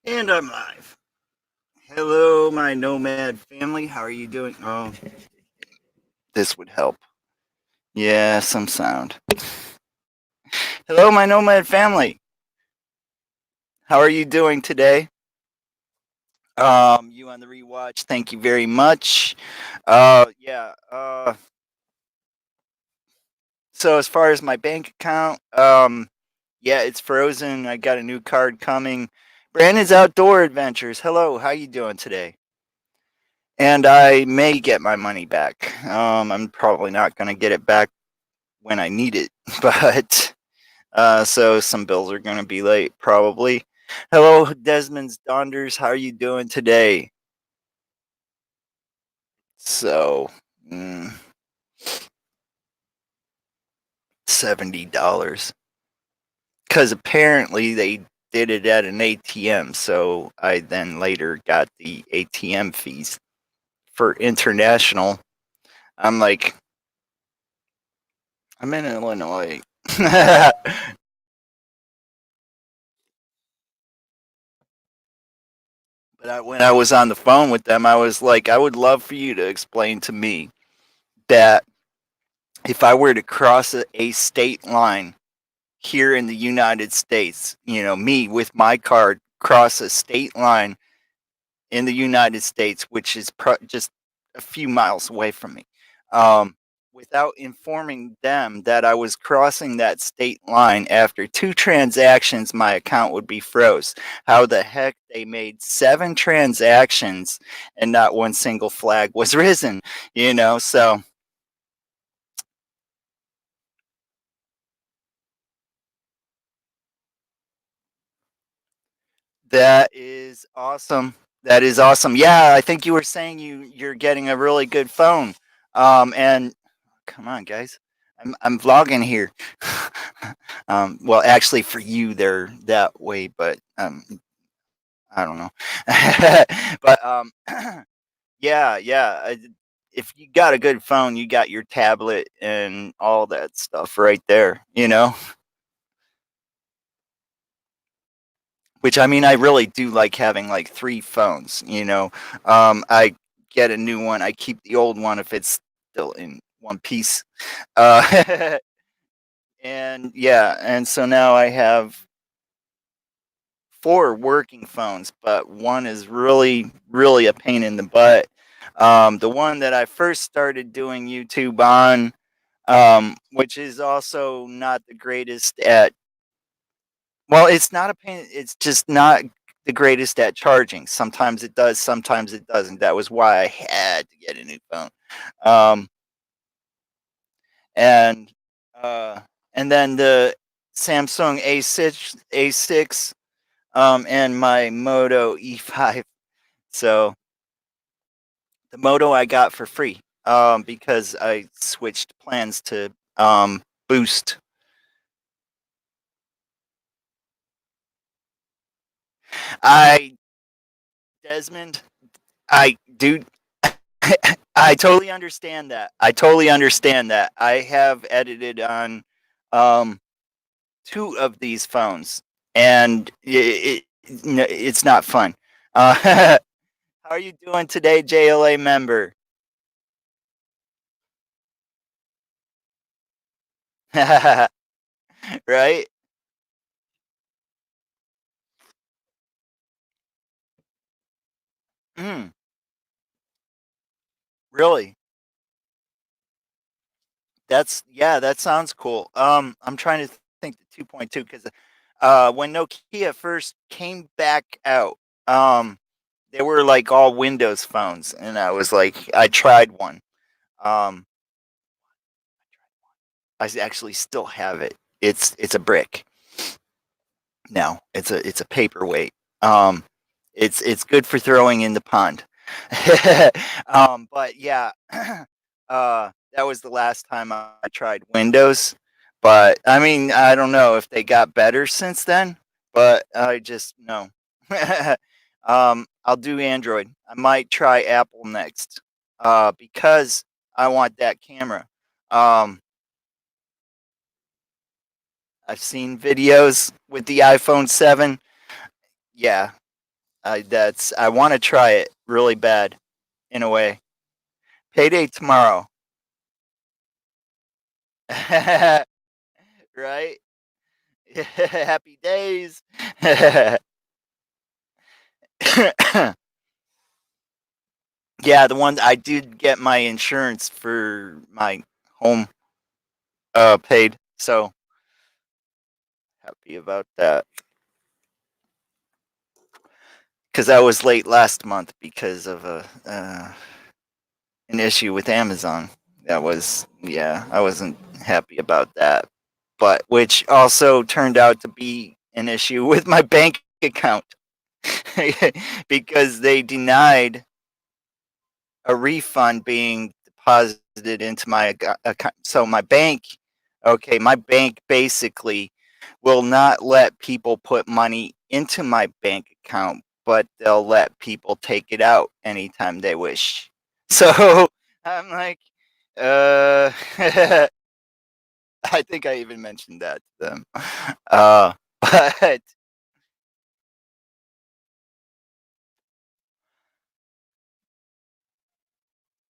And I'm live. Hello, my nomad family. How are you doing? Oh, this would help. Yeah, some sound. Hello, my nomad family. How are you doing today? You on the rewatch? Thank you very much. Yeah. So as far as my bank account, yeah, it's frozen. I got a new card coming. Brandon's Outdoor Adventures. Hello, how you doing today? And I may get my money back. I'm probably not going to get it back when I need it, but so some bills are going to be late probably. Hello, Desmond's Donders. How are you doing today? So, mm, $70 because apparently they did it at an ATM. So I then later got the ATM fees for international. I'm like, I'm in Illinois. But when I was on the phone with them, I was like, I would love for you to explain to me that if I were to cross a state line here in the United States, me with my card cross a state line in the United States, which is just a few miles away from me, um, without informing them that I was crossing that state line after two transactions, my account would be froze. How the heck they made seven transactions and not one single flag was risen, So that is awesome. That is awesome. Yeah, I think you were saying you're getting a really good phone. And come on, guys, I'm vlogging here. Well, actually, for you, they're that way, but I don't know. But yeah, yeah. If you got a good phone, you got your tablet and all that stuff right there. Which I mean, I really do like having like three phones. I get a new one. I keep the old one if it's still in one piece. Uh, and yeah, and so now I have four working phones, but one is really, really a pain in the butt. The one that I first started doing YouTube on, which is also not the greatest at. Well, it's not a pain. It's just not the greatest at charging. Sometimes it does, sometimes it doesn't. That was why I had to get a new phone. Um, and uh, and then the Samsung A6, and my Moto E5. So the Moto I got for free, because I switched plans to Boost. I Desmond, I dude, I totally understand that. I totally understand that. I have edited on um, two of these phones, and it's not fun. How are you doing today, JLA member? Right? Mm, really? Yeah, that sounds cool. I'm trying to think the 2.2 because when Nokia first came back out, um, they were like all Windows phones, and I tried one. Um, actually still have it. It's a brick. No, it's a paperweight. Um, it's good for throwing in the pond. But yeah, that was the last time I tried Windows. But I mean, I don't know if they got better since then. But I just no. I'll do Android. I might try Apple next. Because I want that camera. Um, I've seen videos with the iPhone 7. Yeah. I want to try it really bad in a way. Payday tomorrow. Right? Happy days. Yeah, the one I did get my insurance for my home paid, so happy about that. Because I was late last month because of an issue with Amazon. That was, yeah, I wasn't happy about that. But which also turned out to be an issue with my bank account because they denied a refund being deposited into my account. So my bank, okay, my bank basically will not let people put money into my bank account, but they'll let people take it out anytime they wish. So I'm like, uh, I think I even mentioned that to them. But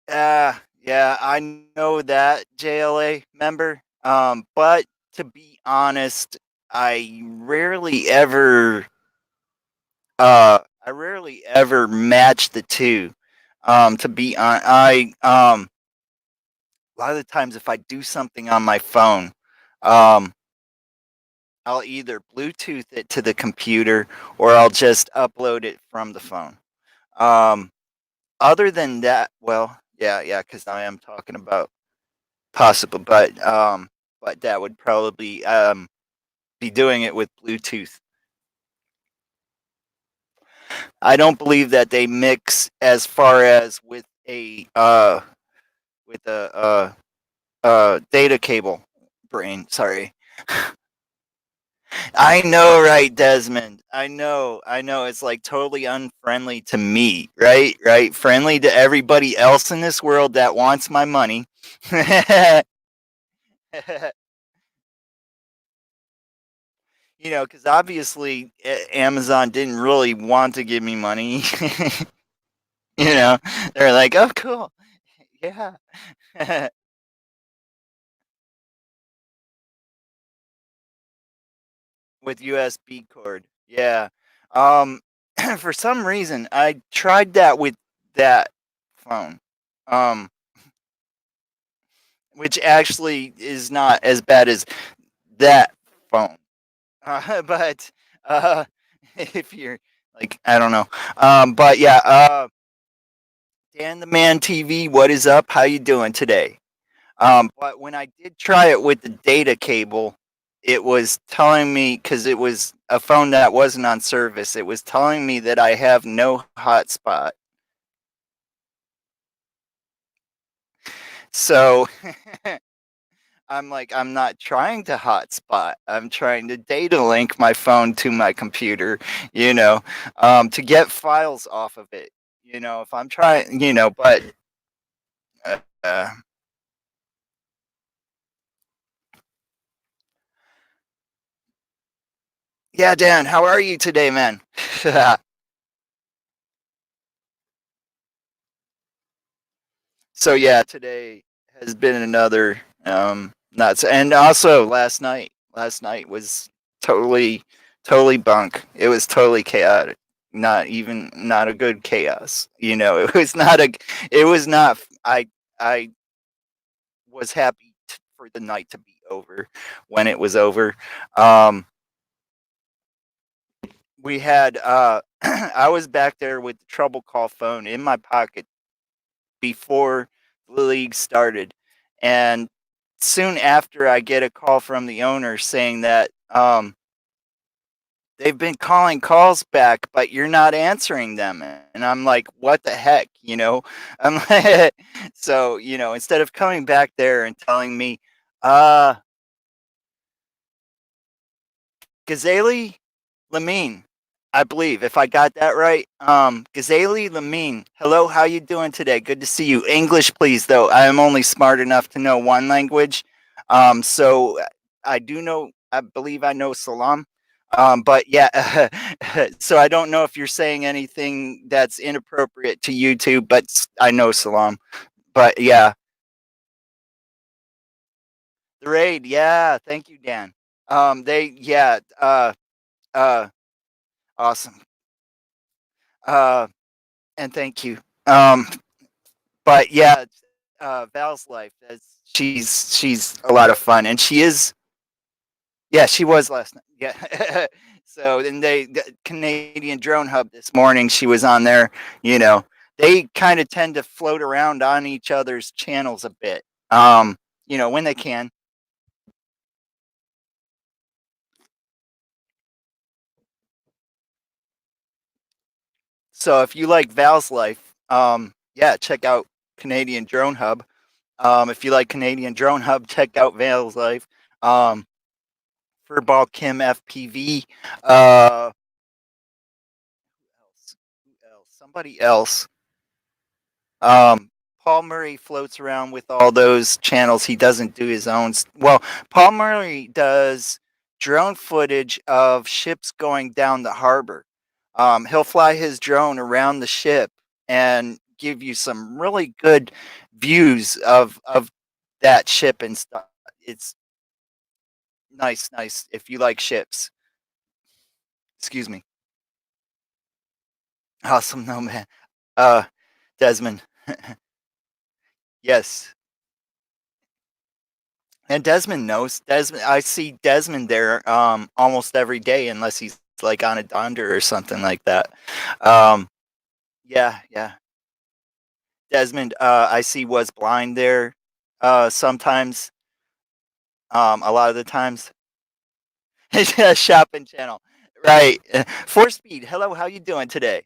yeah, I know that JLA member. But to be honest, I rarely ever I rarely ever match the two. To be on, a lot of the times if I do something on my phone, um, I'll either Bluetooth it to the computer or I'll just upload it from the phone. Um, Other than that, well, yeah, because I am talking about possible, but that would probably be doing it with Bluetooth. I don't believe that they mix as far as with a data cable brain. Sorry. I know, right, Desmond. I know. It's like totally unfriendly to me, right? Right? Friendly to everybody else in this world that wants my money. Because obviously Amazon didn't really want to give me money. you know, they're like, oh, cool. Yeah. With USB cord. Yeah. Um, for some reason, I tried that with that phone. Um, which actually is not as bad as that phone. But uh, if you're like, I don't know. But yeah, Dan the Man TV, what is up? How you doing today? But when I did try it with the data cable, it was telling me because it was a phone that wasn't on service. It was telling me that I have no hotspot. So I'm like, I'm not trying to hotspot. I'm trying to data link my phone to my computer, to get files off of it. If I'm trying, but uh, uh, yeah, Dan, how are you today, man? So yeah, today has been another nuts, and also last night was totally totally bunk. It was totally chaotic. Not a good chaos. It was not a it was not I was happy for the night to be over when it was over. Um we had I was back there with the trouble call phone in my pocket before the league started. And soon after, I get a call from the owner saying that they've been calling calls back, but you're not answering them. And I'm like, what the heck? I'm like, so, instead of coming back there and telling me, uh, Gazali Lamine, I believe, if I got that right. Gazali Lamine, hello, how you doing today? Good to see you. English, please, though. I am only smart enough to know one language. So I believe I know Salam. But yeah, so I don't know if you're saying anything that's inappropriate to YouTube, but I know Salam. But yeah, the raid. Yeah, thank you, Dan. They yeah, uh, awesome. Uh, and thank you. Um, but yeah, Val's life. She's a lot of fun, and she is. Yeah, she was last night. Yeah. So then the Canadian Drone Hub this morning, she was on there. You know, they kind of tend to float around on each other's channels a bit. When they can. So if you like Val's life, yeah, check out Canadian Drone Hub. If you like Canadian Drone Hub, check out Val's life. Um, Furball Kim FPV. Who else? Somebody else. Um, Paul Murray floats around with all those channels. He doesn't do his own. Well, Paul Murray does drone footage of ships going down the harbor. He'll fly his drone around the ship and give you some really good views of that ship and stuff. It's nice, nice if you like ships. Excuse me. Awesome, no man. Uh, Desmond. Yes. And Desmond knows. Desmond, I see Desmond there almost every day, unless he's like on a donder or something like that. Um, yeah, yeah. Desmond, I see was blind there. Sometimes, a lot of the times, shopping channel, right? Four speed. Hello, how you doing today?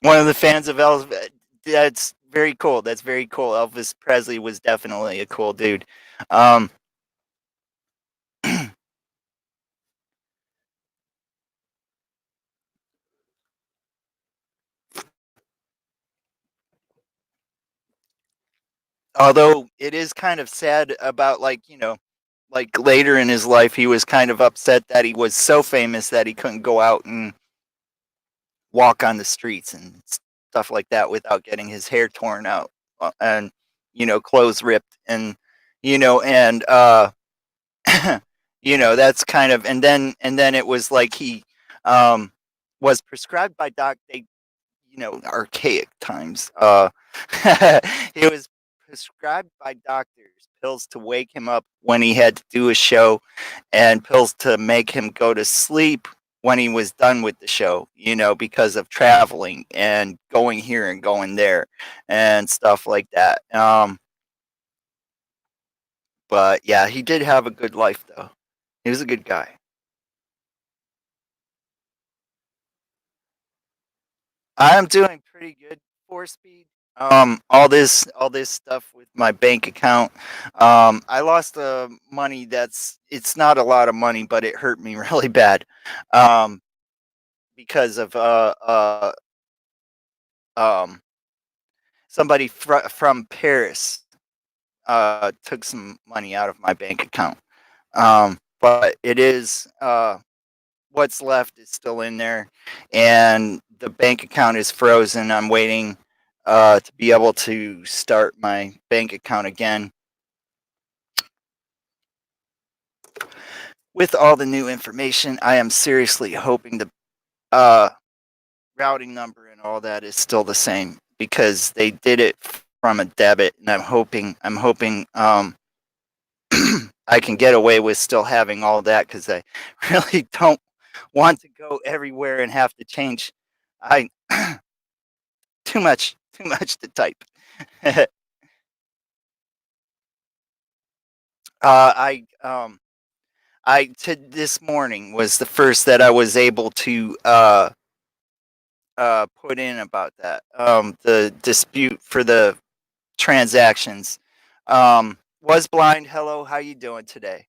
One of the fans of Elvis. That's very cool. That's very cool. Elvis Presley was definitely a cool dude. Um, Although it is kind of sad about, like later in his life, he was kind of upset that he was so famous that he couldn't go out and walk on the streets and stuff like that without getting his hair torn out, and clothes ripped, and and that's kind of, and then it was like he um was prescribed by they, archaic times. He was prescribed by doctors pills to wake him up when he had to do a show, and pills to make him go to sleep when he was done with the show, because of traveling and going here and going there and stuff like that. But yeah, he did have a good life though. He was a good guy. I'm doing pretty good for speed. All this stuff with my bank account. I lost money. It's not a lot of money, but it hurt me really bad. Um, because of um somebody from Paris took some money out of my bank account. But it is what's left is still in there, and the bank account is frozen. I'm waiting to be able to start my bank account again with all the new information. I am seriously hoping the uh, routing number and all that is still the same, because they did it from a debit, and I'm hoping I can get away with still having all that, because I really don't want to go everywhere and have to change. I too much to type. This morning was the first that I was able to put in about that, the dispute for the transactions. Was blind. Hello, how you doing today?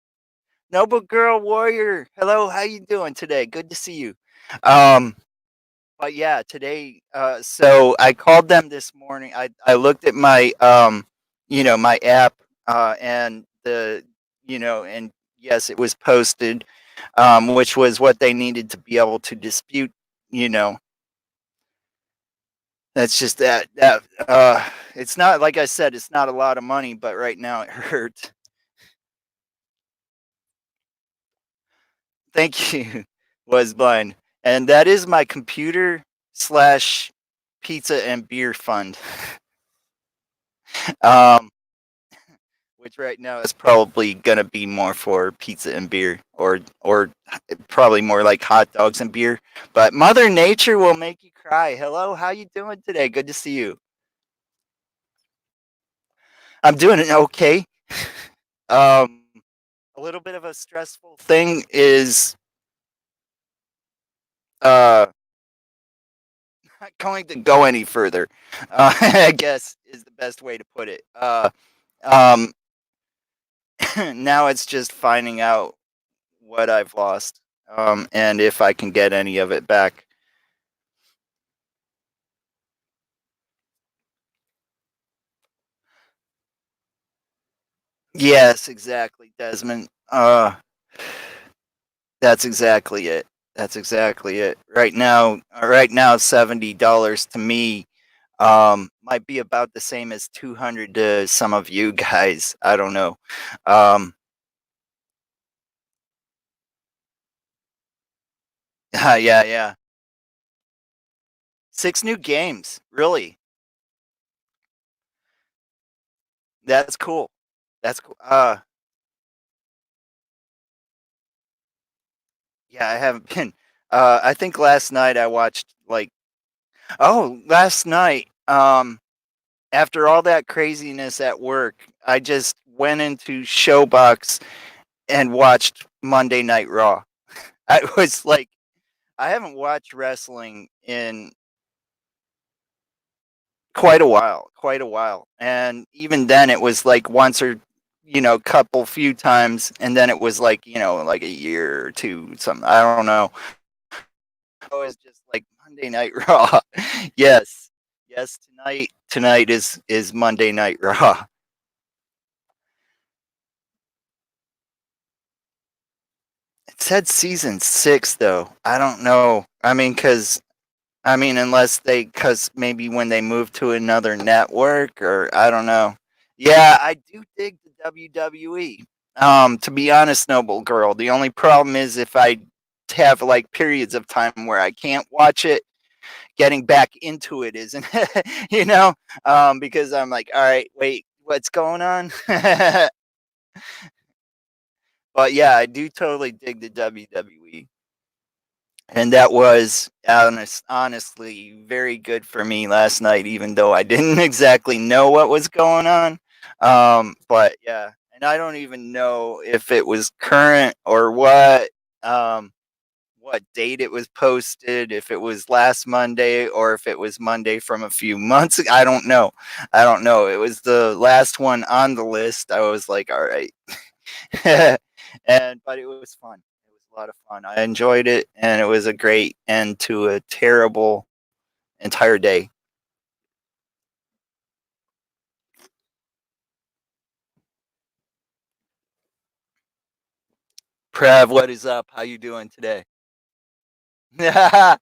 Noble Girl Warrior. Hello, how you doing today? Good to see you. Um, but yeah, today. So I called them this morning. I looked at my my app, and and yes, it was posted, which was what they needed to be able to dispute. You know, that's just that. It's not like I said, it's not a lot of money, but right now it hurts. Thank you, was blind, and that is my computer slash pizza and beer fund. Um, which right now is probably gonna be more for pizza and beer, or probably more like hot dogs and beer. But Mother Nature will make you cry. Hello, how you doing today? Good to see you. I'm doing it okay. Um, a little bit of a stressful thing is uh not going to go any further. I guess is the best way to put it. Um, now it's just finding out what I've lost, and if I can get any of it back. Yes, exactly, Desmond. That's exactly it. That's exactly it. Right now, $70 to me might be about the same as 200 to some of you guys. I don't know. Um, yeah, yeah. 6 new games, really. That's cool. That's cool. Yeah, I haven't been. I think last night I watched like, last night. After all that craziness at work, I just went into Showbox and watched Monday Night Raw. I was like, I haven't watched wrestling in quite a while. And even then, it was like once or, couple few times. And then it was like, like a year or two, something. I don't know. It was just like Monday Night Raw. Yes. Yes. Tonight is Monday Night Raw. It said season 6, though. I don't know. Unless because maybe when they move to another network, or I don't know. Yeah, I do dig the WWE. To be honest, Noble Girl, the only problem is if I have like periods of time where I can't watch it, getting back into it isn't, because I'm like, all right, wait, what's going on? But yeah, I do totally dig the WWE. And that was honestly very good for me last night, even though I didn't exactly know what was going on. But yeah, and I don't even know if it was current or what date it was posted, if it was last Monday or if it was Monday from a few months ago. I don't know. I don't know. It was the last one on the list. I was like, all right. But it was fun. It was a lot of fun. I enjoyed it, and it was a great end to a terrible entire day. Prav, what is up? How you doing today? Yeah.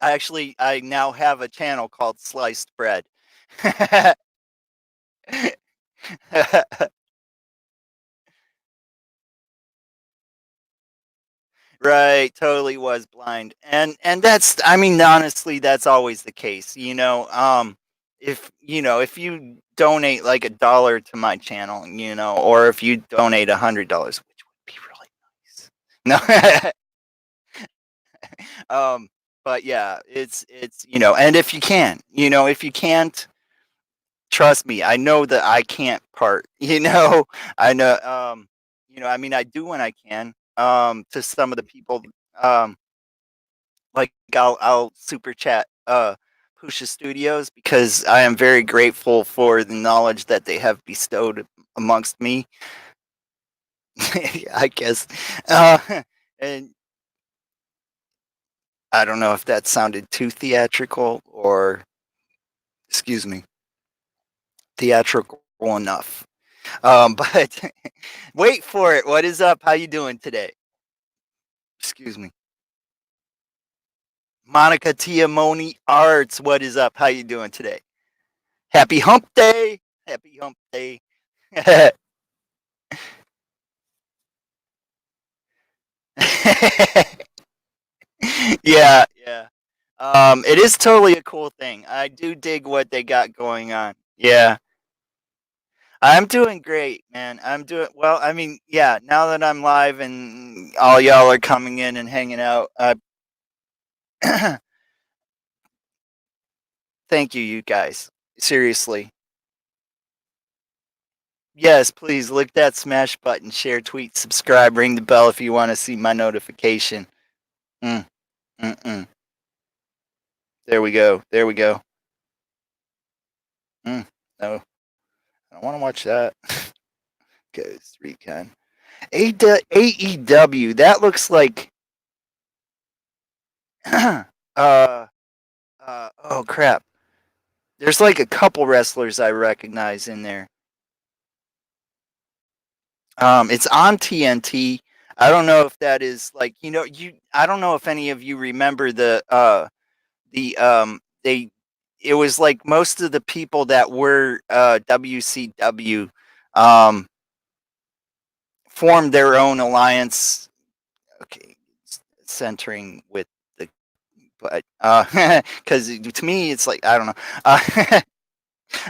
I now have a channel called Sliced Bread. Right, totally was blind. And that's, honestly, that's always the case, if you donate like $1 to my channel, or if you donate $100, which would be really nice. No. But yeah, it's and if you can, if you can't, trust me, I know that I can't part, I know, I do when I can, to some of the people, um like I'll super chat Pusha Studios, because I am very grateful for the knowledge that they have bestowed amongst me. I guess. Uh, and I don't know if that sounded too theatrical or, excuse me, theatrical enough. But wait for it. What is up? How you doing today? Excuse me. Monica Tiamoni Arts. What is up? How you doing today? Happy Hump Day. Happy Hump Day. Yeah, yeah. It is totally a cool thing. I do dig what they got going on. Yeah. I'm doing great, man. I'm doing well. I mean, yeah, now that I'm live and all y'all are coming in and hanging out, thank you, you guys. Seriously. Yes, please lick that smash button, share, tweet, subscribe, ring the bell if you want to see my notification. Mm, mm-mm. There we go. There we go. No, I don't want to watch that. Ghost Recon. AEW. That looks like. uh, oh crap. There's like a couple wrestlers I recognize in there. It's on TNT. I don't know if that is like you. I don't know if any of you remember they. It was like most of the people that were WCW um formed their own alliance. Okay, centering with the but because to me it's like I don't know.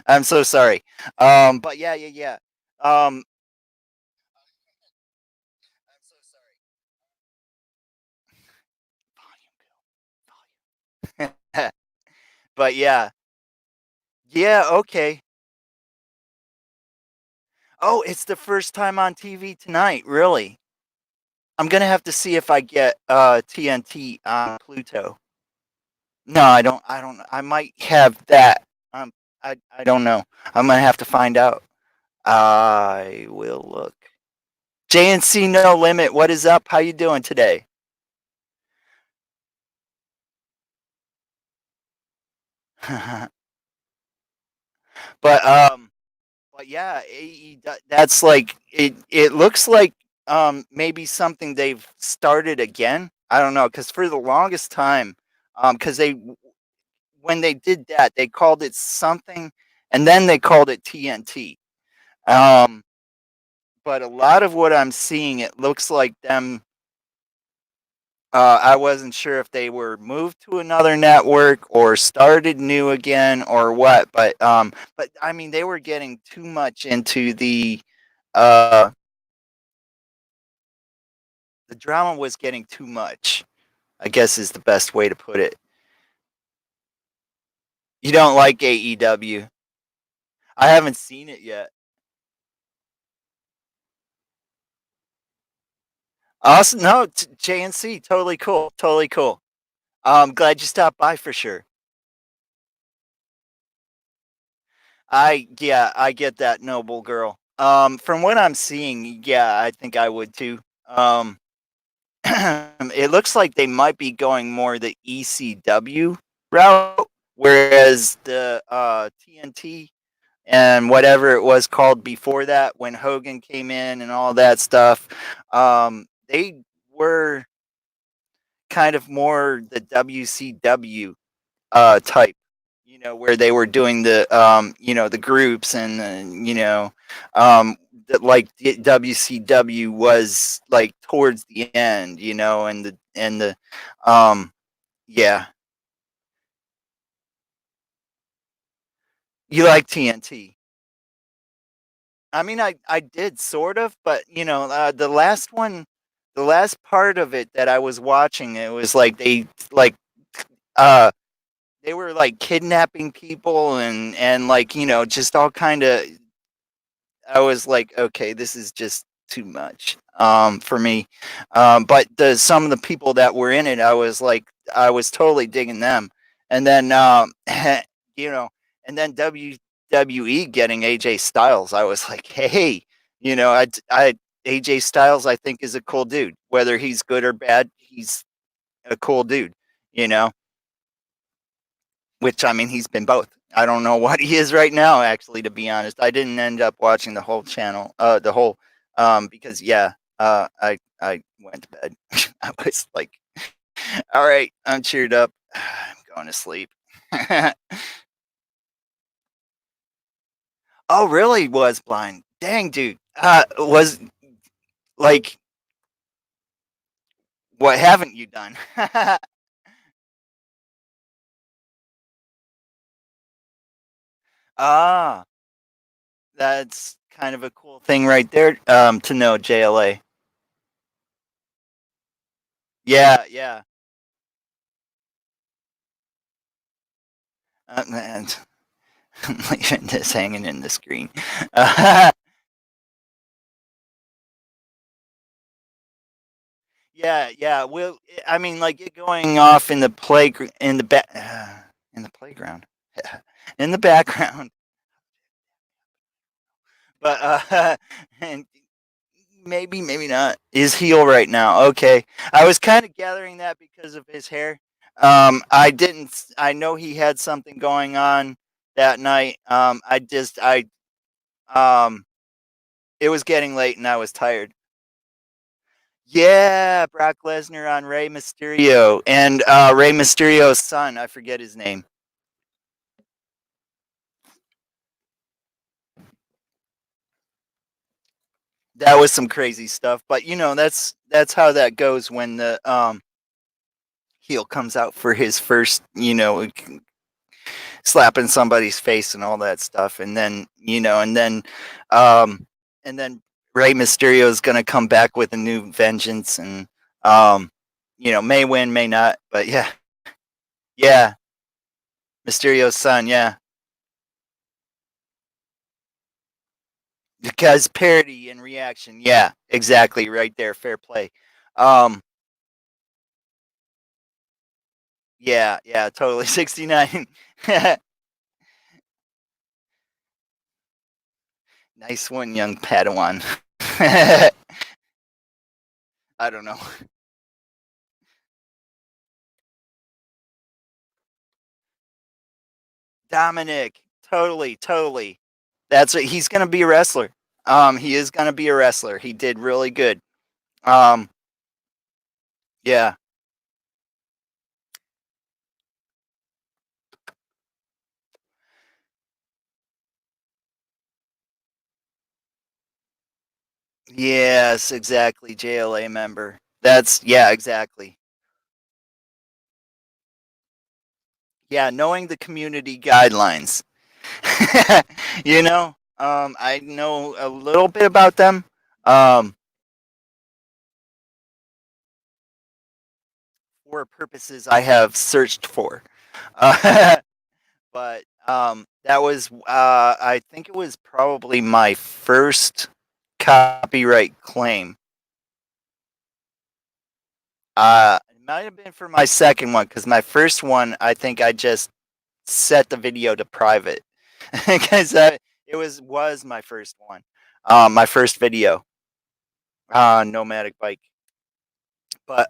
I'm so sorry. But yeah, yeah, yeah. Um, I'm so sorry. Volume, volume. But yeah, yeah, okay. Oh, it's the first time on TV tonight. Really? I'm gonna have to see if I get TNT on Pluto. No, I don't. I don't. I might have that. Um, I don't know. I'm gonna have to find out. I will look. JNC No Limit. What is up? How you doing today? but um, but yeah, that's like it looks like maybe something they've started again. I don't know because for the longest time, because they when they did that they called it something, and then they called it TNT. Um, but a lot of what I'm seeing, it looks like them. I wasn't sure if they were moved to another network or started new again or what, but I mean they were getting too much into uh the drama was getting too much. I guess is the best way to put it. You don't like AEW? I haven't seen it yet. Awesome. No, JNC, totally cool, totally cool. Glad you stopped by for sure. Yeah, I get that, noble girl. From what I'm seeing, yeah, I think I would too. It looks like they might be going more the ECW route, whereas the TNT and whatever it was called before that, when Hogan came in and all that stuff, they were kind of more the WCW type, where they were doing the groups and that like WCW was like towards the end, and the yeah, you like TNT. I mean, I did sort of, but the last part of it that I was watching, it was like uh they were like kidnapping people and like just all kind of. I was like, okay, this is just too much for me. But the some of the people that were in it, I was totally digging them. And then you know, and then WWE getting AJ Styles, I was like, hey, I AJ Styles, I think is a cool dude. Whether he's good or bad, he's a cool dude. you know, which I mean, he's been both. I don't know what he is right now, actually, to be honest. I didn't end up watching the whole channel, the whole, because yeah, I went to bed. I was like, all right, I'm cheered up. I'm going to sleep. Oh, really? Was blind? Dang, dude. Was like, what haven't you done? Ah, that's kind of a cool thing right there. To know JLA. Yeah, yeah. Man, I'm leaving this hanging in the screen. Yeah, yeah. Well, I mean, like it going off in the play in the in the playground, in the background. But and maybe, maybe not. Is heel right now? Okay, I was kind of gathering that because of his hair. I didn't. I know he had something going on that night. Um, it was getting late and I was tired. Yeah, Brock Lesnar on Rey Mysterio and Rey Mysterio's son. I forget his name. That was some crazy stuff, but you know that's how that goes when the heel comes out for his first, slapping somebody's face and all that stuff, and then um, and then Rey Mysterio is gonna come back with a new vengeance, and may win, may not, but yeah, yeah, Mysterio's son, yeah, because parody and reaction, yeah, exactly, right there, fair play. Um, yeah, yeah, totally, 69. Nice one, young Padawan. I don't know. Dominic, totally, totally. That's what he's gonna be a wrestler. He is gonna be a wrestler. He did really good. Um, yeah. Yes, exactly. JLA member. That's yeah, exactly. Yeah, knowing the community guidelines. I know a little bit about them. Um, for purposes I have searched for. Uh, but that was I think it was probably my first copyright claim. It might have been for my second one because my first one I think I just set the video to private because it was my first one, my first video, nomadic bike. But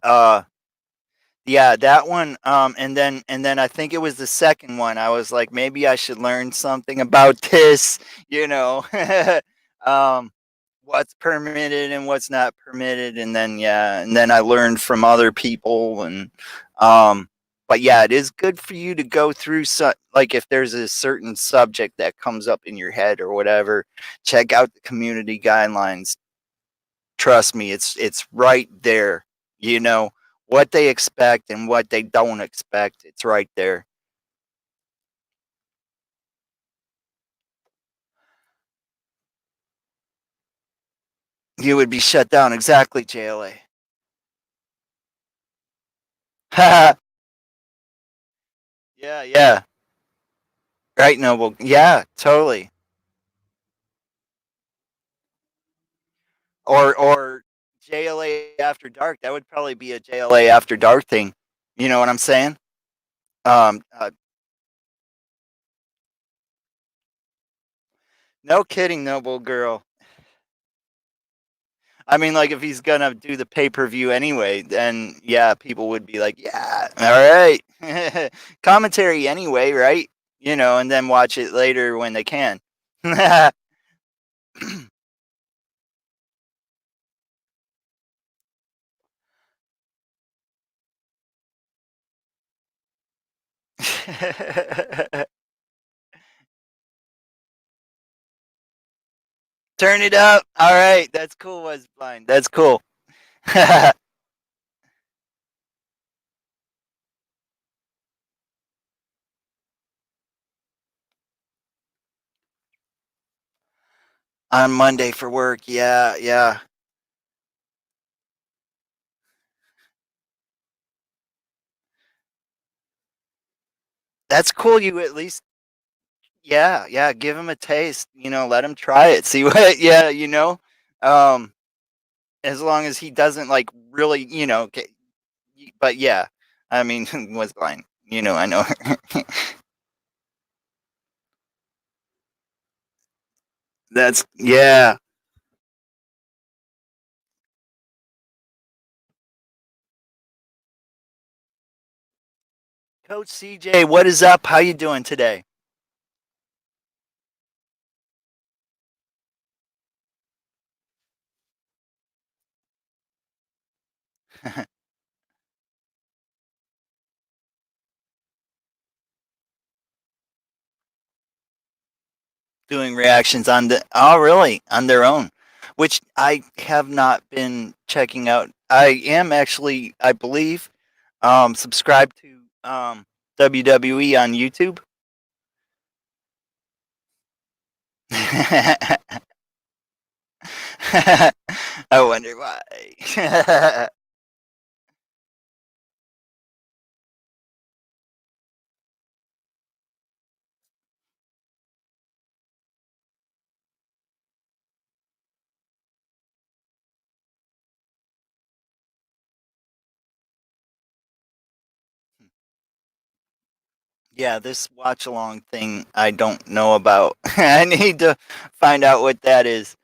yeah, that one, and then I think it was the second one. I was like, maybe I should learn something about this, you know, um, what's permitted and what's not permitted, and then yeah, and then I learned from other people, and um, but yeah, it is good for you to go through like if there's a certain subject that comes up in your head or whatever, check out the community guidelines. Trust me, it's right there. You know what they expect and what they don't expect. It's right there. You would be shut down exactly, JLA. yeah, yeah. Right, Noble. Yeah, totally. Or JLA after dark. That would probably be a JLA after dark thing. You know what I'm saying? Um, uh, no kidding, Noble girl. I mean, like, if he's gonna do the pay-per-view anyway, then, yeah, people would be like, "Yeah, alright." Commentary anyway, right? You know, and then watch it later when they can. Turn it up. Alright, that's cool, Was Blind. That's cool. On Monday for work, yeah, yeah. That's cool, you at least yeah, yeah, give him a taste, you know, let him try it, see what yeah, you know? Um, as long as he doesn't, like, really, you know, get but yeah, I mean, Was Blind, you know, I know. That's yeah. Coach CJ, what is up? How you doing today? Doing reactions on the oh, really? On their own, which I have not been checking out. I am actually, I believe, subscribed to, WWE on YouTube. I wonder why. Yeah, this watch along thing I don't know about. I need to find out what that is.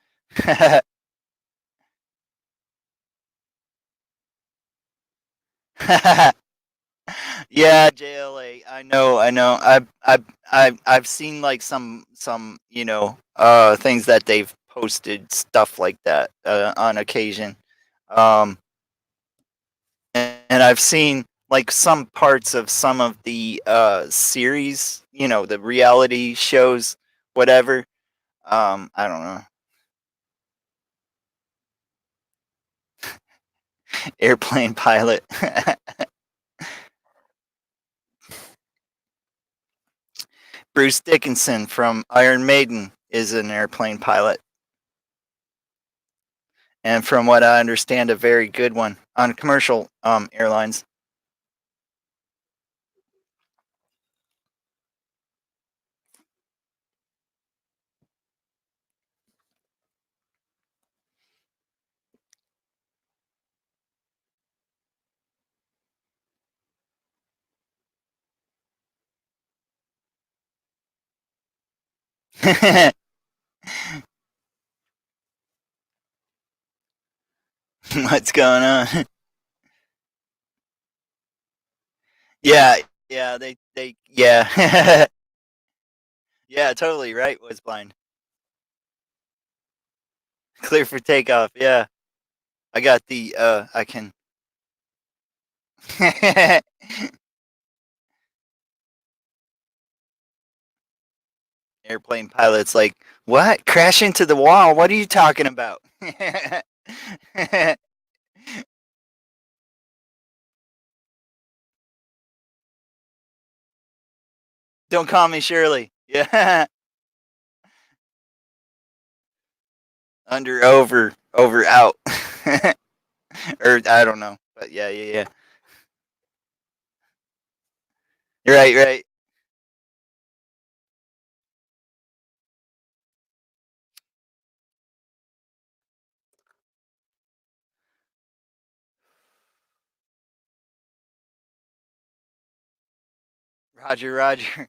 Yeah, JLA. I know. I've seen like some, you know, things that they've posted stuff like that on occasion. Um and I've seen like some parts of some of the series, you know, the reality shows, whatever. I don't know. Airplane pilot. Bruce Dickinson from Iron Maiden is an airplane pilot, and from what I understand, a very good one on commercial airlines. What's going on? Yeah, yeah, they yeah. Yeah, totally right, was blind. Clear for takeoff, yeah. I got the I can airplane pilots like, "What? Crash into the wall? What are you talking about?" Don't call me Shirley. Yeah. Under, over, out. Or I don't know. But yeah, yeah, yeah. Right, right. Roger, Roger.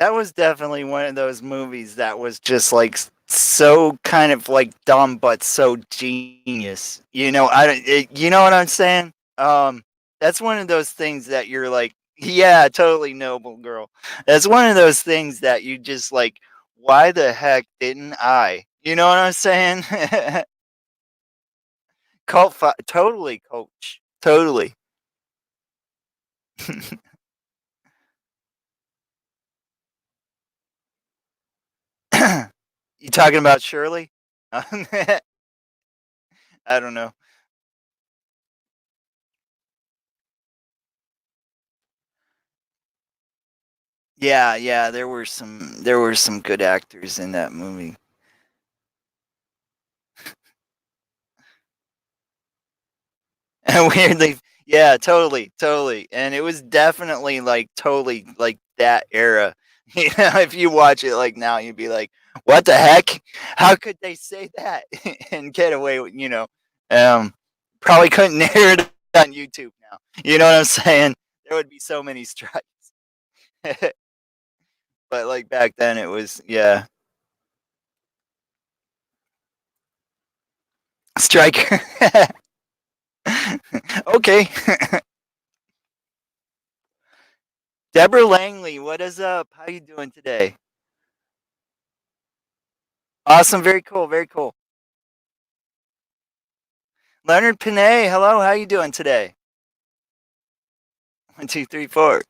That was definitely one of those movies that was just like so kind of like dumb but so genius. You know, you know what I'm saying? That's one of those things that you're like, yeah, totally noble girl. That's one of those things that you just like, why the heck didn't I? You know what I'm saying? Totally, coach. Totally. You talking about Shirley? I don't know. Yeah, yeah, there were some good actors in that movie. And weirdly, yeah, totally, totally. And it was definitely like totally like that era. You know, if you watch it like now, you'd be like, "What the heck? How could they say that and get away with, you know?" Um, Probably couldn't air it on YouTube now. You know what I'm saying? There would be so many strikes. But like back then, it was yeah, striker. Okay. Deborah Langley, what is up? How you doing today? Awesome, very cool, very cool. Leonard Pinay, hello, how you doing today? One, two, three, four.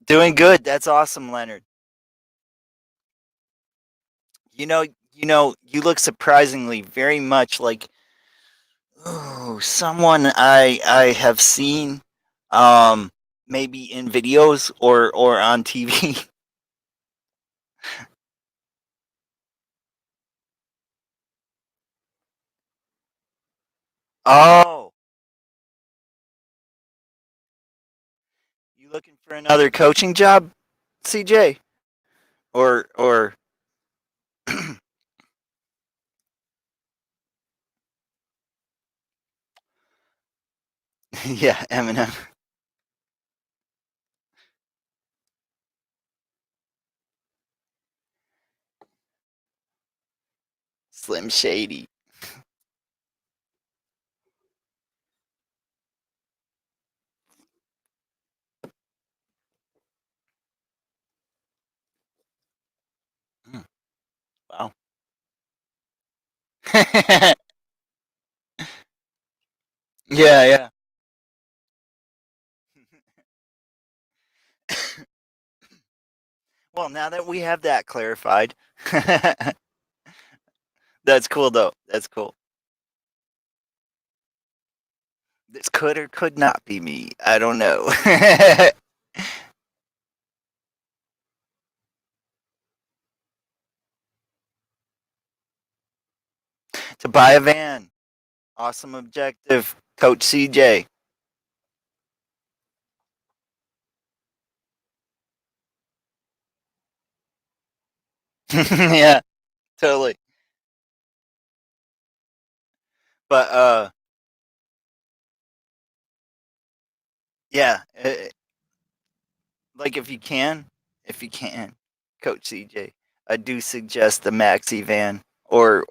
Doing good. That's awesome, Leonard. You look surprisingly very much like someone I have seen, um, maybe in videos or on TV. Oh, you looking for another coaching job, CJ? Or yeah, Eminem, Slim Shady. Mm, wow. Yeah, yeah. Well, now that we have that clarified, that's cool though. That's cool. This could or could not be me. I don't know. To buy a van. Awesome objective, Coach CJ. Yeah, totally. But yeah, like if you can, Coach CJ, I do suggest the maxi van or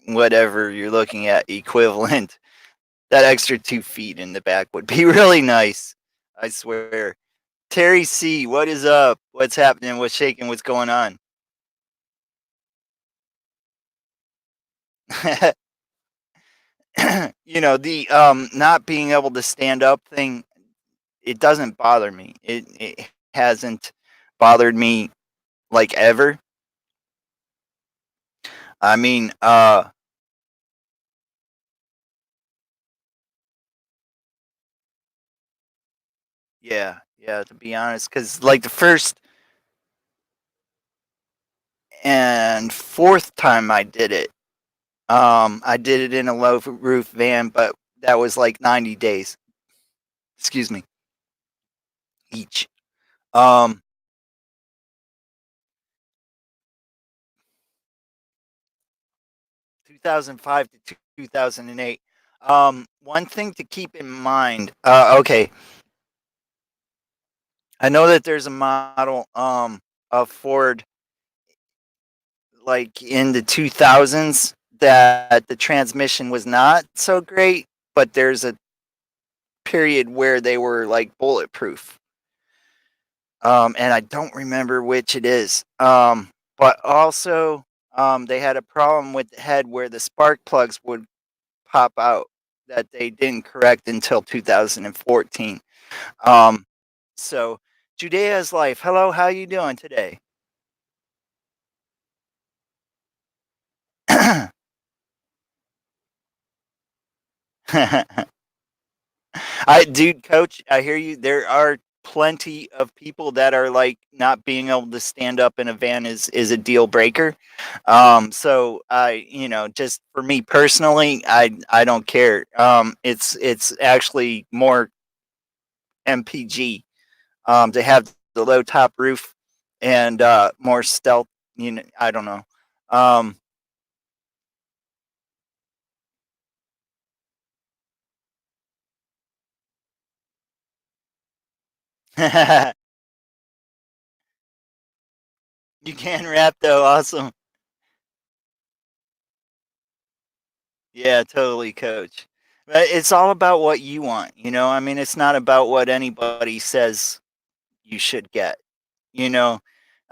whatever you're looking at equivalent. That extra 2 feet in the back would be really nice. I swear. Terry C, what is up? What's happening? What's shaking? What's going on? The not being able to stand up thing, it doesn't bother me. It hasn't bothered me like ever. I mean, yeah, yeah, to be honest, cuz like the first and fourth time I did it, I did it in a low roof van, but that was like 90 days. Excuse me, each. Um, 2005 to 2008. One thing to keep in mind. Okay, I know that there's a model of Ford like in the 2000s that the transmission was not so great, but there's a period where they were like bulletproof. And I don't remember which it is. But also, they had a problem with the head where the spark plugs would pop out that they didn't correct until 2014. Um, so Judea's life. Hello, how you doing today? Dude, coach, I hear you. There are plenty of people that are like not being able to stand up in a van is a deal breaker. So just for me personally, I don't care. It's actually more MPG to have the low top roof and more stealth. I don't know. Um, you can rap though, awesome. Yeah, totally, coach. But it's all about what you want, you know? I mean, it's not about what anybody says you should get, you know?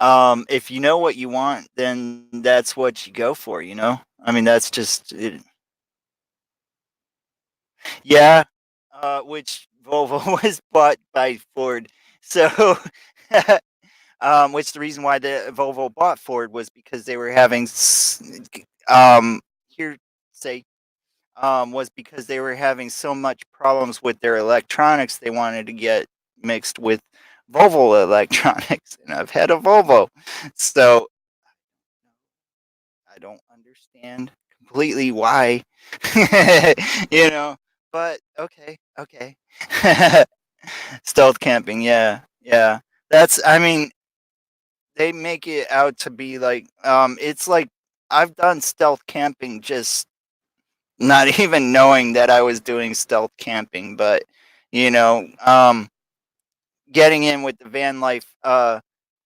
If you know what you want, then that's what you go for, you know? I mean, that's just it. Yeah, which Volvo was bought by Ford. So, which the reason why the Volvo bought Ford was because they were having, here, say was because they were having so much problems with their electronics, they wanted to get mixed with Volvo electronics, and I've had a Volvo, so I don't understand completely why, you know. But okay, okay. Stealth camping, yeah, yeah. That's, I mean, they make it out to be like, it's like I've done stealth camping just not even knowing that I was doing stealth camping, but you know, getting in with the van life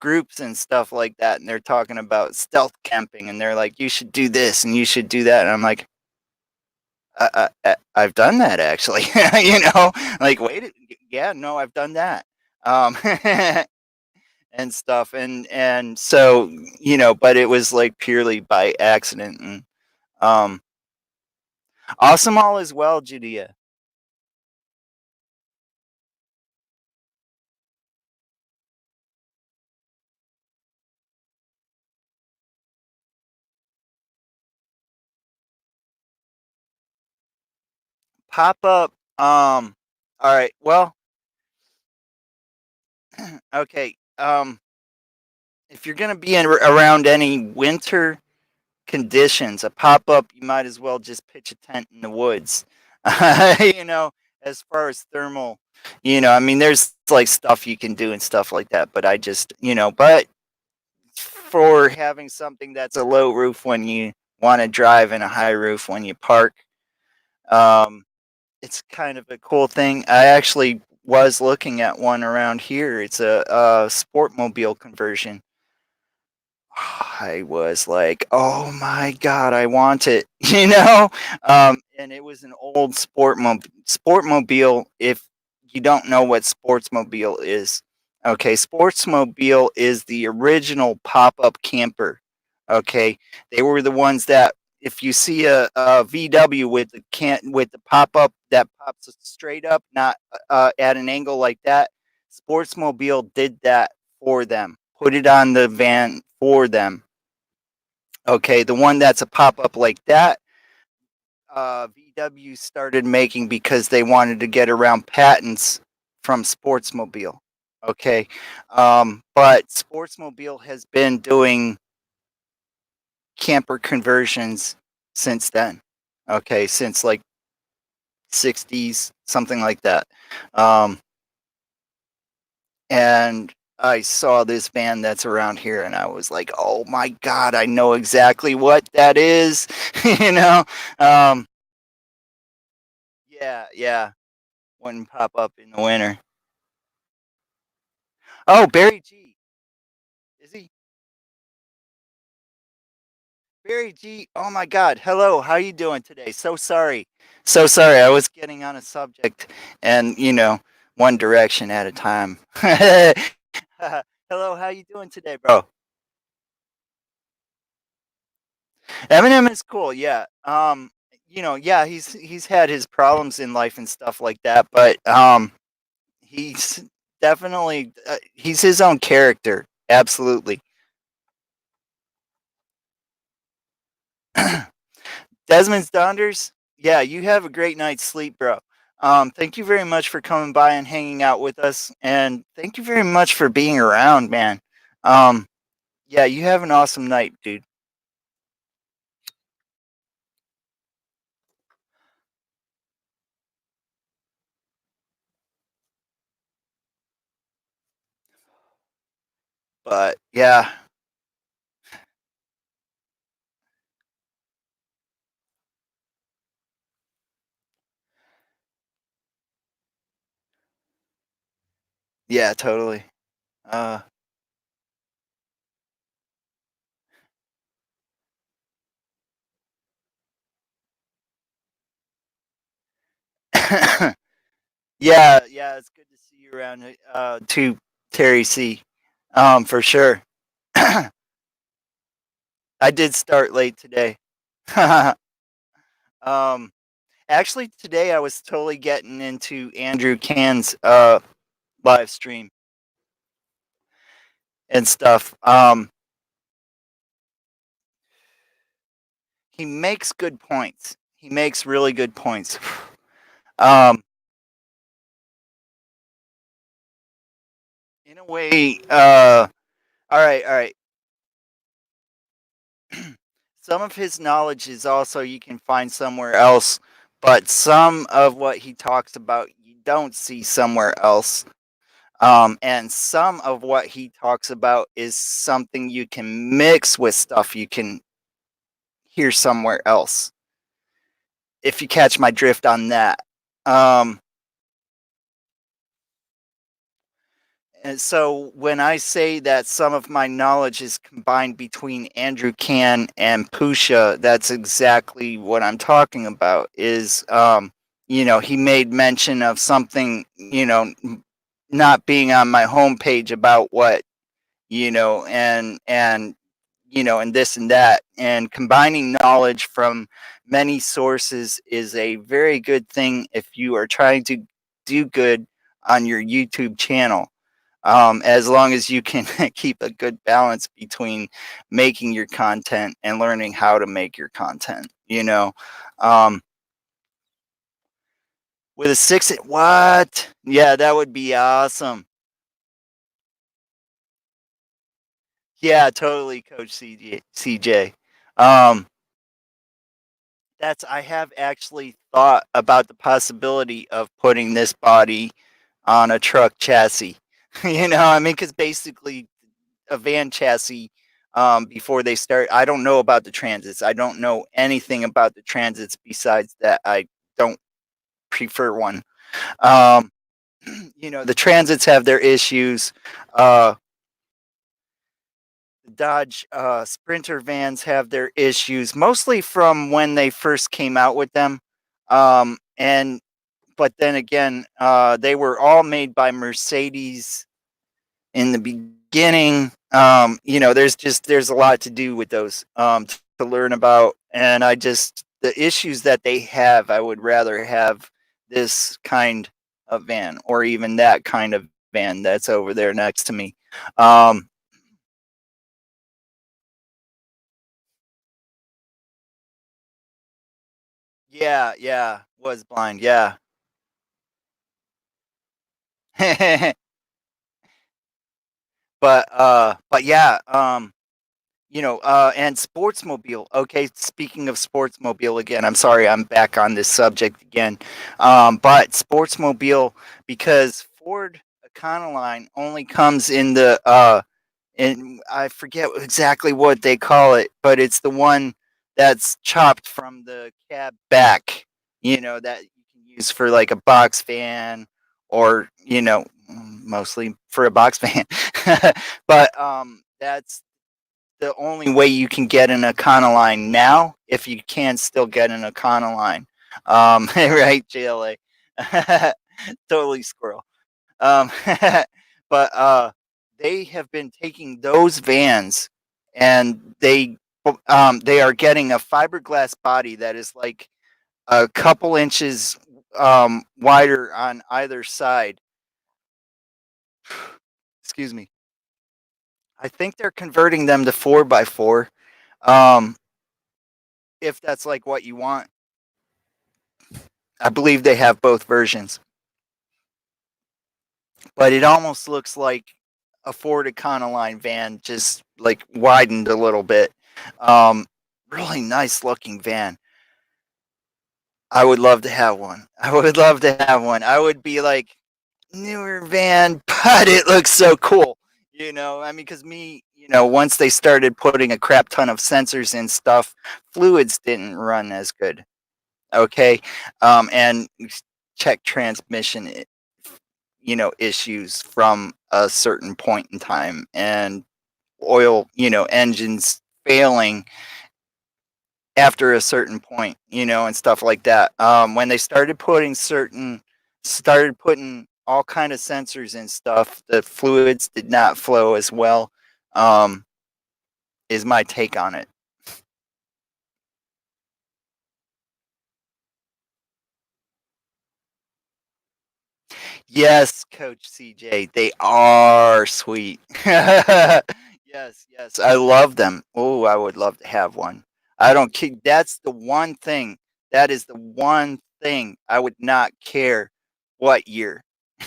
groups and stuff like that, and they're talking about stealth camping, and they're like, "You should do this and you should do that," and I'm like, I've done that actually," you know, like, yeah, no, I've done that, um, and stuff, and so but it was like purely by accident, and um, awesome all as well, Judea. Pop up. All right. Well, okay. If you're gonna be around any winter conditions, a pop up, you might as well just pitch a tent in the woods. you know, as far as thermal, I mean, there's like stuff you can do and stuff like that. But I just, but for having something that's a low roof when you want to drive and a high roof when you park, um, it's kind of a cool thing. I actually was looking at one around here. It's a Sportmobile conversion. I was like, "Oh my god, I want it," And it was an old Sportmobile. If you don't know what Sportsmobile is, okay, Sportsmobile is the original pop-up camper. Okay, they were the ones that if you see a VW with the pop-up that pops straight up, not at an angle like that, Sportsmobile did that for them. Put it on the van for them. Okay, the one that's a pop up like that, VW started making because they wanted to get around patents from Sportsmobile. Okay, but Sportsmobile has been doing camper conversions since then. Okay, since like 60s, something like that. Um, and I saw this band that's around here, and I was like, "Oh my god, I know exactly what that is." you know? Um, yeah, yeah. Wouldn't pop up in the winter. Oh, Barry G. Is he? Barry G. Oh my God. Hello. How you doing today? So sorry. So sorry. I was getting on a subject and, one direction at a time. Hello. How you doing today, bro? Eminem is cool. Yeah. Yeah, he's had his problems in life and stuff like that, but he's definitely he's his own character. Absolutely. Desmond Donders, yeah, you have a great night's sleep, bro. Thank you very much for coming by and hanging out with us, and thank you very much for being around, man. Um, yeah, you have an awesome night, dude. But yeah, yeah, totally. Uh, yeah, yeah, it's good to see you around, too, Terry C. For sure. I did start late today. um, Actually, today I was totally getting into Andrew Can's live stream and stuff. He makes good points. He makes really good points. Um, in a way, all right, all right. Some of his knowledge is also you can find somewhere else, but some of what he talks about you don't see somewhere else. And some of what he talks about is something you can mix with stuff you can hear somewhere else. If you catch my drift on that. Um, and so when I say that some of my knowledge is combined between Andrew Can and Pusha, that's exactly what I'm talking about. He made mention of something, not being on my homepage about what, and this and that, and combining knowledge from many sources is a very good thing if you are trying to do good on your YouTube channel, as long as you can keep a good balance between making your content and learning how to make your content. Um, with a six, what? Yeah, that would be awesome. Yeah, totally, Coach CJ. Um, I have actually thought about the possibility of putting this body on a truck chassis. I mean, because basically a van chassis, before they start. I don't know about the transits. I don't know anything about the transits besides that I don't prefer one. Um, the transits have their issues. The Dodge Sprinter vans have their issues, mostly from when they first came out with them. And but then again, they were all made by Mercedes in the beginning. There's a lot to do with those, to learn about, and the issues that they have, I would rather have this kind of van or even that kind of van that's over there next to me. Um, yeah, yeah, was blind, yeah. but yeah, And Sportsmobile. Okay, speaking of Sportsmobile again, I'm sorry, I'm back on this subject again. But Sportsmobile, because Ford Econoline only comes in and I forget exactly what they call it, but it's the one that's chopped from the cab back, that you can use for like a box fan or, mostly for a box fan. But that's the only way you can get an Econoline now, if you can still get an Econoline. Right, JLA. Totally squirrel. Um, but they have been taking those vans and they are getting a fiberglass body that is like a couple inches wider on either side. Excuse me. I think they're converting them to 4x4. Um, if that's like what you want. I believe they have both versions, but it almost looks like a Ford Econoline van, just like widened a little bit. Um, Really nice looking van. I would love to have one. I would love to have one. I would be like, newer van, but it looks so cool. I mean, because once they started putting a crap ton of sensors in stuff, fluids didn't run as good. Okay. And check transmission issues from a certain point in time, and oil engines failing after a certain point, and stuff like that. When they started putting all kind of sensors and stuff, the fluids did not flow as well. um is my take on it. Yes, Coach CJ, they are sweet. Yes, yes, I love them. Oh, I would love to have one. I don't care. That's the one thing. That is the one thing I would not care what year.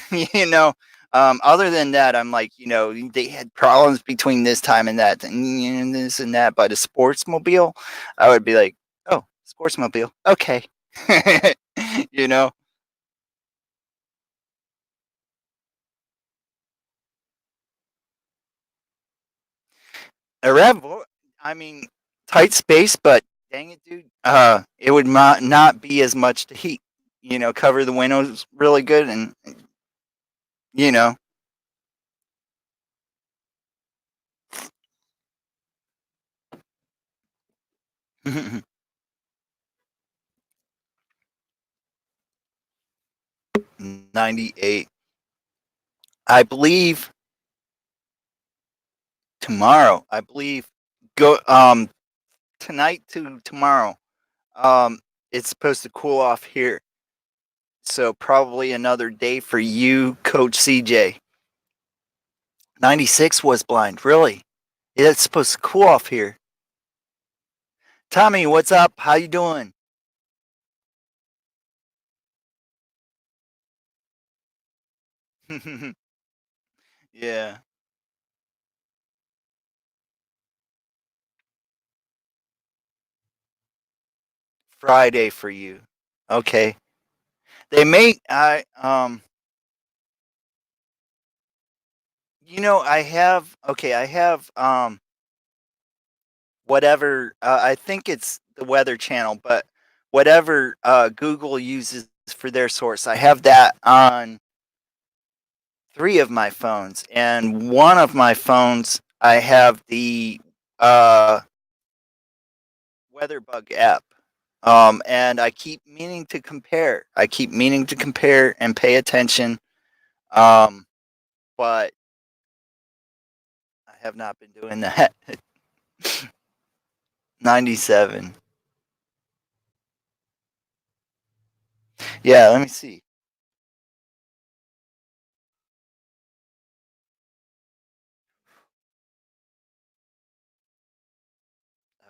you know. Other than that, I'm like, they had problems between this time and that, and this and that. But a sportsmobile, I would be like, oh, sportsmobile, okay. you know. A Rev, I mean, tight space, but dang it, dude, it would not be as much to heat. Cover the windows really good, and you know, 98. I believe tomorrow. I believe go tonight to tomorrow. Um, it's supposed to cool off here, so probably another day for you, Coach CJ. 96 was blind, really? Yeah, it's supposed to cool off here. Tommy, what's up? How you doing? Yeah, Friday for you. Okay. They may I have whatever, I think it's the Weather Channel, but whatever Google uses for their source, I have that on three of my phones, and one of my phones I have the uh, WeatherBug app. And I keep meaning to compare. I keep meaning to compare and pay attention. Um, but I have not been doing that. 97. Yeah, let me see.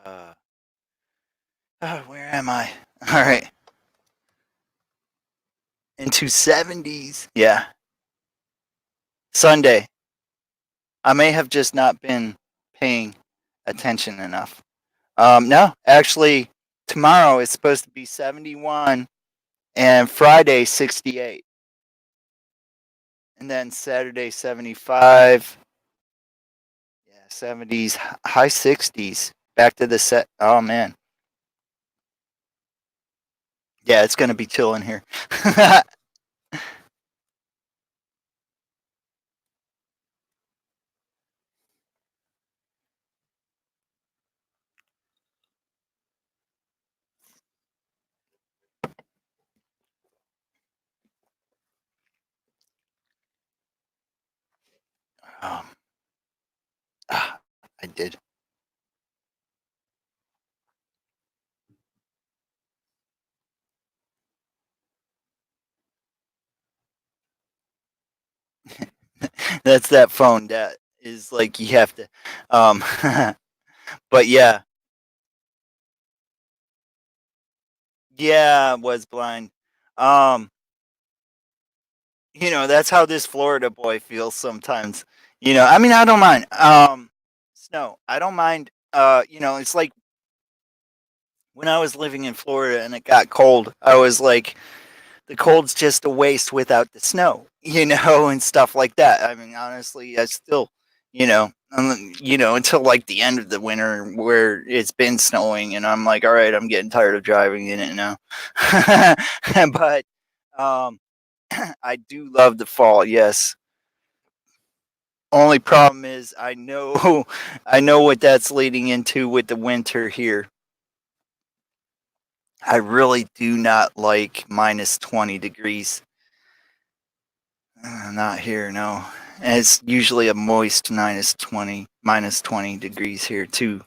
Uh, where am I? All right. Into 70s. Yeah. Sunday. I may have just not been paying attention enough. No, actually, tomorrow is supposed to be 71 and Friday 68, and then Saturday 75. Yeah, 70s, high 60s. Back to the set. Oh man, yeah, it's gonna be chilling here. um, ah, I did. That's that phone that is like you have to. Um, but yeah, yeah, was blind. Um, that's how this Florida boy feels sometimes. I mean, I don't mind. Snow. I don't mind. It's like when I was living in Florida and it got cold, I was like, the cold's just a waste without the snow, and stuff like that. I mean, honestly, I still, until like the end of the winter where it's been snowing, and I'm like, all right, I'm getting tired of driving in it now. But um, I do love the fall. Yes. Only problem is I know I know what that's leading into with the winter here. I really do not like minus 20 degrees. Not here, no. And it's usually a moist minus 20 degrees here too.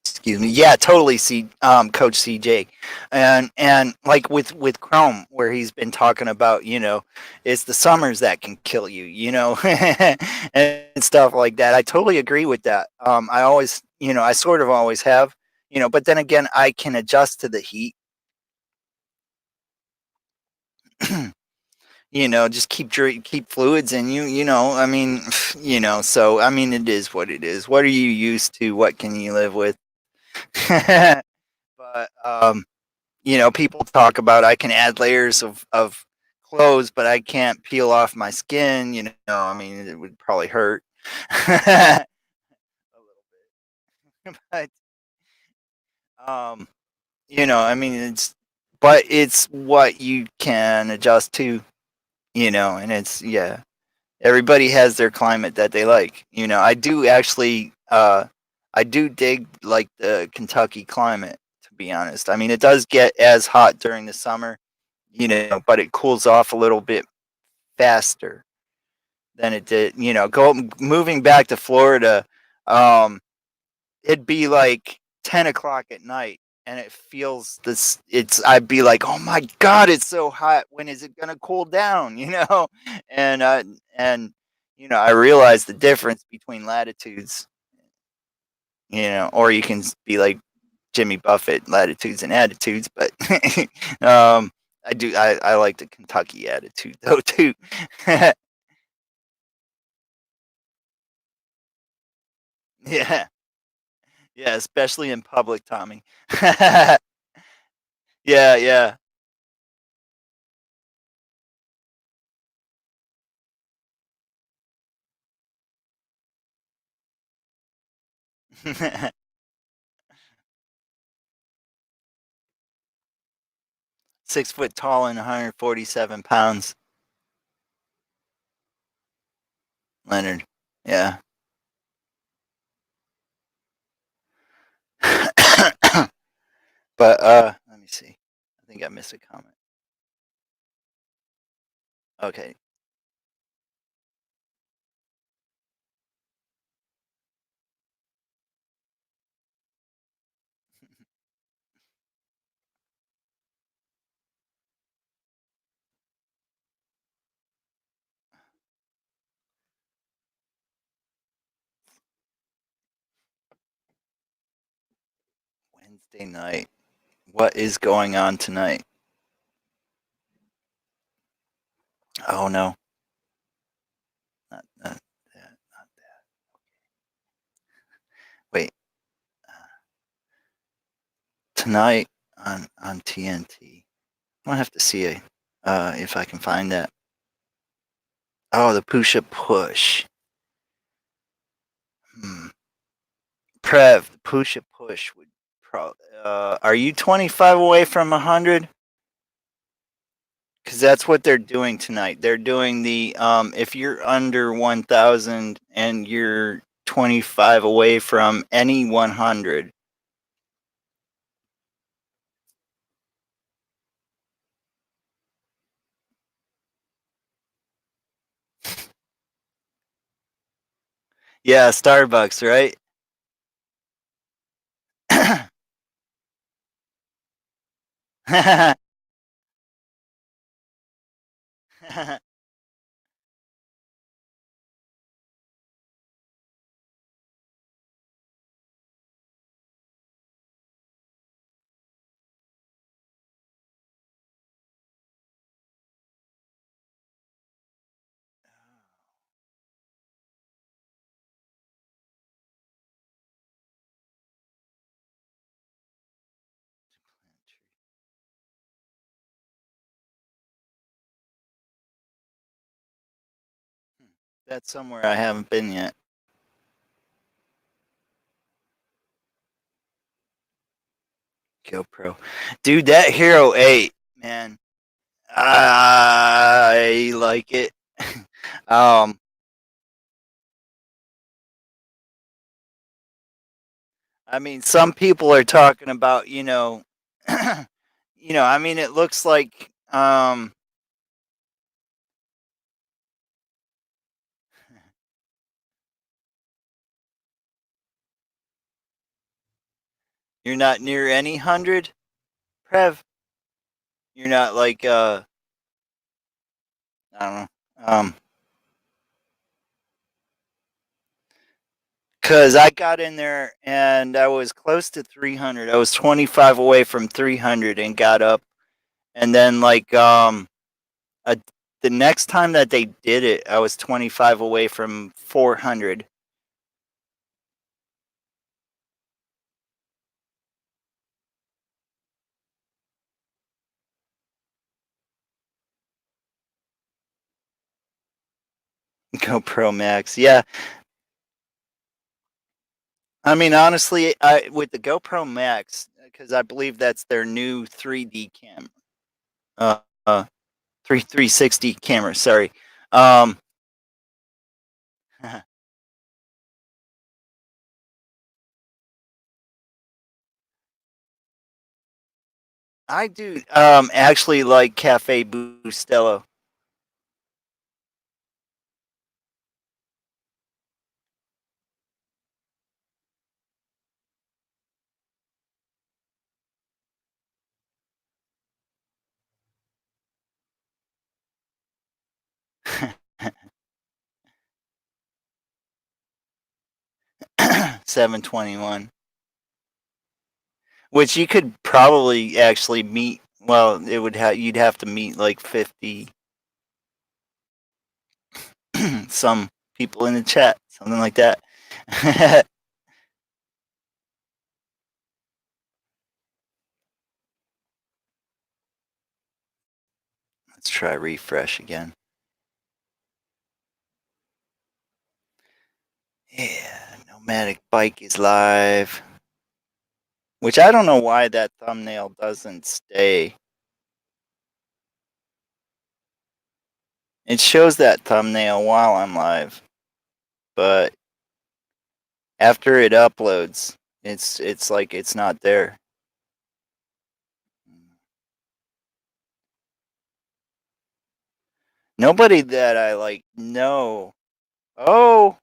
Excuse me. Yeah, totally. Coach CJ, and like with Chrome, where he's been talking about, it's the summers that can kill you, and stuff like that. I totally agree with that. I always, I sort of always have, but then again, I can adjust to the heat. Just keep fluids in you. I mean, So I mean, it is what it is. What are you used to? What can you live with? But people talk about I can add layers of clothes, but I can't peel off my skin. I mean, it would probably hurt. A little bit, but um, I mean, it's what you can adjust to. And it's yeah. Everybody has their climate that they like. I do actually I do dig like the Kentucky climate, to be honest. I mean, it does get as hot during the summer, but it cools off a little bit faster than it did. Moving back to Florida, um it'd be like 10 o'clock at night and it feels this it's I'd be like, oh my god, it's so hot, when is it gonna cool down? And I realize the difference between latitudes, or you can be like Jimmy Buffett, latitudes and attitudes, but I like the Kentucky attitude though too. Yeah, yeah, especially in public, Tommy. Yeah, yeah. 6 foot tall and 147 pounds, Leonard. Yeah. But let me see. I think I missed a comment. Okay. Wednesday night. What is going on tonight? Oh no. tonight on TNT. I'll have to see if I can find that. Oh, the Pusha Push. Prev, the Pusha Push would probably. Are you 25 away from 100? Because that's what they're doing tonight. They're doing the if you're under 1,000 and you're 25 away from any 100. Yeah, Starbucks, right? That's somewhere I haven't been yet. GoPro. Dude, that Hero 8, man. I like it. um I mean, some people are talking about, I mean, it looks like you're not near any 100, Prev. You're not like I don't know. Cuz I got in there and I was close to 300. I was 25 away from 300 and got up, and then like uh, the next time that they did it, I was 25 away from 400. GoPro Max. Yeah. I mean, honestly, I with the GoPro Max, because I believe that's their new 3D camera, uh, uh 360 camera. Sorry. Um, I do actually like Cafe Bustelo. $721, which you could probably actually meet. Well, it would have you'd have to meet like 50 some people in the chat, something like that. Let's try refresh again. Yeah, Nomadic Bike is live. Which I don't know why that thumbnail doesn't stay. It shows that thumbnail while I'm live, but after it uploads, it's like it's not there. Nobody that I like know. Oh,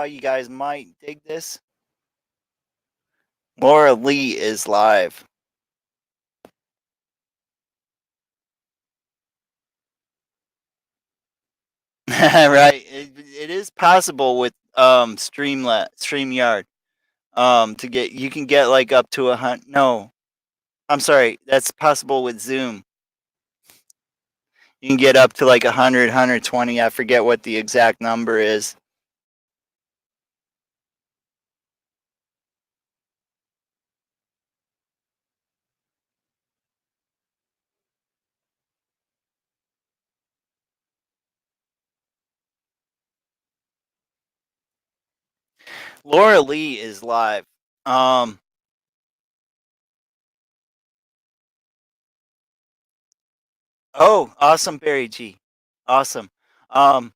you guys might dig this. Laura Lee is live. Right. It is possible with StreamYard to get you can get like up to 100. No, I'm sorry. That's possible with Zoom. You can get up to like 100, 120. I forget what the exact number is. Laura Lee is live. Um, oh, awesome, Barry G. Awesome. Um,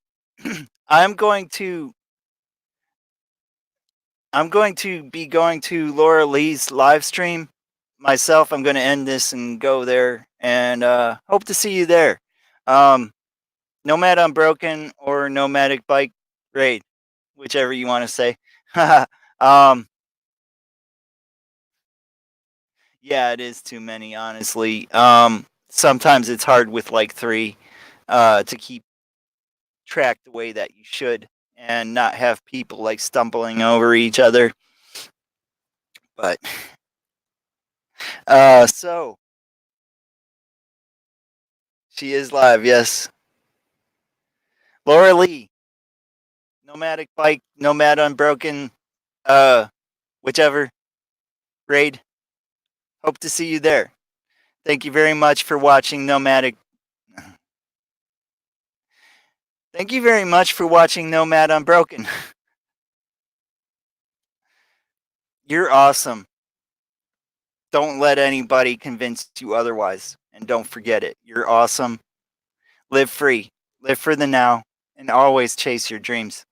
I'm going to I'm going to be going to Laura Lee's live stream myself. I'm going to end this and go there, and hope to see you there. Um, Nomad Unbroken or Nomadic Bike Raid, whichever you want to say. um, yeah, it is too many, honestly. Sometimes it's hard with like three to keep track the way that you should and not have people like stumbling over each other. But so she is live, yes. Laura Lee, Nomadic Bike, Nomad Unbroken, uh, whichever raid. Hope to see you there. Thank you very much for watching Nomadic. Thank you very much for watching Nomad Unbroken. You're awesome. Don't let anybody convince you otherwise. And don't forget it. You're awesome. Live free. Live for the now. And always chase your dreams.